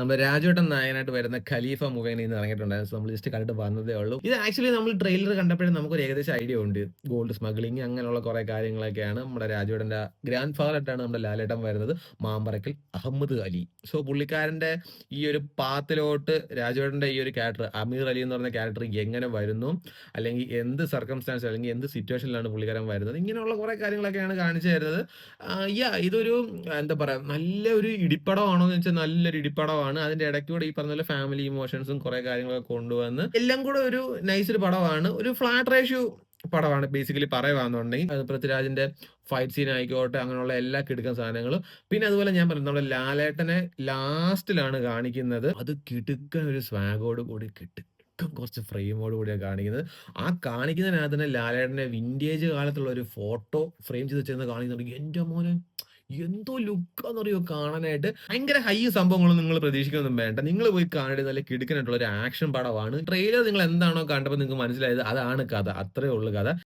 നമ്മുടെ രാജുവേട്ടൻ നായകനായിട്ട് വരുന്ന ഖലീഫ മൂവി അങ്ങനെ ഇന്ന് ഇറങ്ങിയിട്ടുണ്ടായിരുന്നു. സോ നമ്മൾ ജസ്റ്റ് കണ്ടിട്ട് വന്നതേ ഉള്ളൂ. ഇത് ആക്ച്വലി നമ്മൾ ട്രെയിലർ കണ്ടപ്പോഴേ നമുക്കൊരു ഏകദേശം ഐഡിയ ഉണ്ട്. ഗോൾഡ് സ്മഗ്ലിംഗ് അങ്ങനെയുള്ള കുറെ കാര്യങ്ങളൊക്കെയാണ് നമ്മുടെ രാജുവേട്ടന്റെ ഗ്രാൻഡ് ഫാദർ ആയിട്ടാണ് നമ്മുടെ ലാലേട്ടൻ വരുന്നത്. മാമ്പറക്കൽ അഹമ്മദ് അലി. സോ പുള്ളിക്കാരന്റെ ഈ ഒരു പാത്തിലോട്ട് രാജുവേട്ടന്റെ ഈ ഒരു ക്യാരക്ടർ അമീർ അലി എന്ന് പറഞ്ഞ ക്യാരക്ടർ എങ്ങനെ വരുന്നു, അല്ലെങ്കിൽ എന്ത് സർക്കംസ്റ്റാൻസ് അല്ലെങ്കിൽ എന്ത് സിറ്റുവേഷനിലാണ് പുള്ളിക്കാരൻ വരുന്നത്, ഇങ്ങനെയുള്ള കുറെ കാര്യങ്ങളൊക്കെയാണ് കാണിച്ചു തരുന്നത്. ഇതൊരു എന്താ പറയാ നല്ലൊരു ഇടിപ്പടമാണോ എന്ന് വെച്ചാൽ നല്ലൊരു ഇടിപ്പടമാണ്. അതിന്റെ ഇടയ്ക്കൂടെ ഈ പറഞ്ഞ പോലെ ഫാമിലി ഇമോഷൻസും കുറെ കാര്യങ്ങളൊക്കെ കൊണ്ടുവന്ന് എല്ലാം കൂടെ ഒരു നൈസ് ഒരു പടമാണ്. ഒരു ഫ്ലാറ്റ് റേഷ്യോ പടമാണ് ബേസിക്കലി പറയുവാന്നുണ്ടെങ്കിൽ. അത് പൃഥ്വിരാജിന്റെ ഫൈറ്റ് സീൻ ആയിക്കോട്ടെ, അങ്ങനെയുള്ള എല്ലാ കിടുക്കൻ സാധനങ്ങളും. പിന്നെ അതുപോലെ ഞാൻ പറഞ്ഞു നമ്മുടെ ലാലേട്ടനെ ലാസ്റ്റിലാണ് കാണിക്കുന്നത്. അത് കിടുക്കൻ ഒരു സ്വാഗോട് കൂടി കിട്ടും കുറച്ച് ഫ്രെയിമോട് കൂടിയാണ് കാണിക്കുന്നത്. ആ കാണിക്കുന്നതിനകത്ത് തന്നെ ലാലേട്ടന്റെ വിന്റേജ് കാലത്തുള്ള ഒരു ഫോട്ടോ ഫ്രെയിം ചെയ്ത് വെച്ചിരുന്ന കാണിക്കുന്നുണ്ട്. എന്റെ മോനെ എന്തോ ലുക്കാന്നറിയോ കാണാനായിട്ട്. ഭയങ്കര ഹൈ സംഭവങ്ങളൊന്നും നിങ്ങൾ പ്രതീക്ഷിക്കൊന്നും വേണ്ട. നിങ്ങൾ പോയി കാണേണ്ടത് നല്ല കിടുക്കനായിട്ടുള്ള ഒരു ആക്ഷൻ പടമാണ്. ട്രെയിലർ നിങ്ങൾ എന്താണോ കണ്ടപ്പോൾ നിങ്ങൾക്ക് മനസ്സിലായത് അതാണ് കഥ. അത്രേ ഉള്ളൂ കഥ.